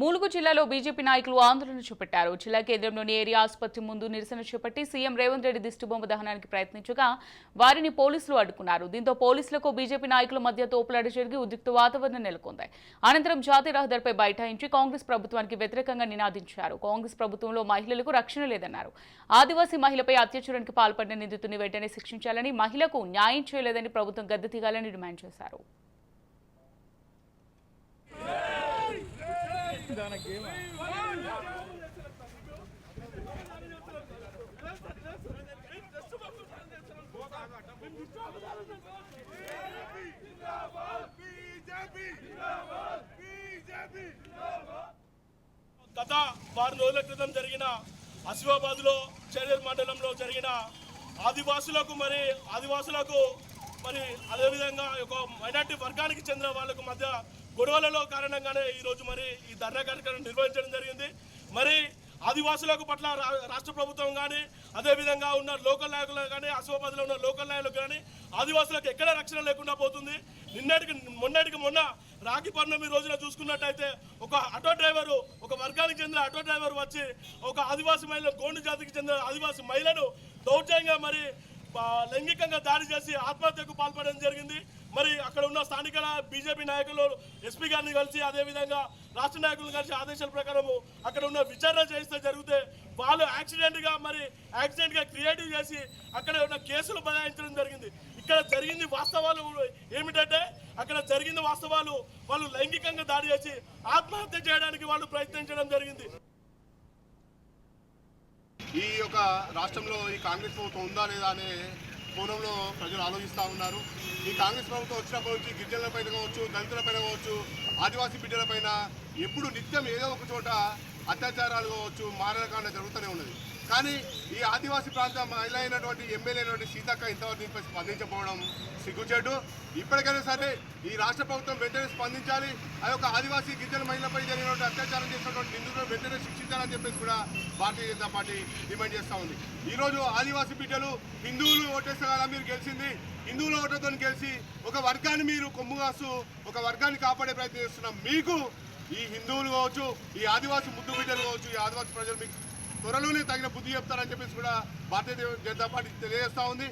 ములుగు జిల్లాలో బీజేపీ నాయకులు ఆందోళన చేపట్టారు. జిల్లా కేంద్రంలోని ఏరియా ఆసుపత్రి ముందు నిరసన చేపట్టి సీఎం రేవంత్ రెడ్డి దిష్టిబొమ్మ దహనానికి ప్రయత్నించగా వారిని పోలీసులు అడ్డుకున్నారు. దీంతో పోలీసులకు బీజేపీ నాయకుల మధ్య తోపులాట జరిగి ఉద్రిక్త వాతావరణం నెలకొంది. అనంతరం జాతీయ రహదారిపై బైఠాయించి కాంగ్రెస్ ప్రభుత్వానికి వ్యతిరేకంగా నినాదించారు. కాంగ్రెస్ ప్రభుత్వంలో మహిళలకు రక్షణ లేదన్నారు. ఆదివాసీ మహిళపై అత్యాచారానికి పాల్పడిన నిందితుడిని వెంటనే శిక్షించాలని, మహిళకు న్యాయం చేయలేదని ప్రభుత్వం గద్దె దిగాలని డిమాండ్ చేశారు. గత వారం రోజుల క్రితం జరిగిన ఆసిఫాబాద్లో చేరేరు మండలంలో జరిగిన ఆదివాసులకు మరి అదేవిధంగా ఒక మైనార్టీ వర్గానికి చెందిన వాళ్ళకు మధ్య గొడవలలో కారణంగానే ఈరోజు మరి ఈ ధర్నా కార్యక్రమం నిర్వహించడం జరిగింది. మరి ఆదివాసులకు పట్ల రాష్ట్ర ప్రభుత్వం కానీ అదేవిధంగా ఉన్న లోకల్ నాయకులు కానీ ఆసిఫాబాద్లో ఉన్న లోకల్ నాయకులు కానీ ఆదివాసులకు ఎక్కడ రక్షణ లేకుండా పోతుంది. మొన్నటికి మొన్న రాఖీ పౌర్ణమి రోజున చూసుకున్నట్టయితే ఒక ఆటో డ్రైవరు, ఒక వర్గానికి చెందిన ఆటో డ్రైవర్ వచ్చి ఒక ఆదివాసీ మహిళ, గోండు జాతికి చెందిన ఆదివాసీ మహిళను దౌర్జన్యంగా మరి లైంగికంగా దాడి చేసి ఆత్మహత్యకు పాల్పడడం జరిగింది. మరి అక్కడ ఉన్న స్థానిక బీజేపీ నాయకులు ఎస్పీ గారిని కలిసి అదేవిధంగా రాష్ట్ర నాయకులను కలిసి ఆదేశాల ప్రకారము అక్కడ ఉన్న విచారణ చేస్తే జరిగితే వాళ్ళు యాక్సిడెంట్గా క్రియేటివ్ చేసి అక్కడ ఉన్న కేసులు బనాయించడం జరిగింది. ఇక్కడ జరిగింది వాస్తవాలు ఏమిటంటే వాళ్ళు లైంగికంగా దాడి చేసి ఆత్మహత్య చేయడానికి వాళ్ళు ప్రయత్నించడం జరిగింది. ఈ యొక్క రాష్ట్రంలో ఈ కాంగ్రెస్ ప్రభుత్వం ఉందా లేదా అనే కోణంలో ప్రజలు ఆలోచిస్తూ ఉన్నారు. ఈ కాంగ్రెస్ ప్రభుత్వం వచ్చినప్పటి నుంచి గిరిజనులపైన కావచ్చు, దళితులపైన కావచ్చు, ఆదివాసీ బిడ్డలపైన ఎప్పుడు నిత్యం ఏదో ఒక చోట అత్యాచారాలు కావచ్చు, మారణకాండ జరుగుతూనే ఉన్నది. కానీ ఈ ఆదివాసీ ప్రాంత మహిళ అయినటువంటి ఎమ్మెల్యే అయినటువంటి సీతక్క ఇంతవరకు దీనిపై స్పందించకపోవడం సిగ్గుచేటు. ఇప్పటికైనా సరే ఈ రాష్ట్ర ప్రభుత్వం వెంటనే స్పందించాలి. ఆ యొక్క ఆదివాసీ గిరిజన మహిళపై జరిగినటువంటి అత్యాచారం చేసినటువంటి నిందితులను వెంటనే శిక్షించాలని చెప్పేసి కూడా భారతీయ జనతా పార్టీ డిమాండ్ చేస్తూ ఉంది. ఈరోజు ఆదివాసీ బిడ్డలు హిందువులు ఓటేస్తే కదా మీరు గెలిచింది, హిందువుల ఓటర్తో గెలిచి ఒక వర్గాన్ని మీరు కొమ్ము కాస్తూ ఒక వర్గాన్ని కాపాడే ప్రయత్నం చేస్తున్నాం. మీకు ఈ హిందువులు కావచ్చు, ఈ ఆదివాసీ ముద్దు బిడ్డలు కావచ్చు, ఈ ఆదివాసీ ప్రజలు మీకు త్వరలోనే తగిన బుద్ధి చెప్తారని చెప్పేసి కూడా భారతీయ జనతా పార్టీ తెలియజేస్తూ ఉంది.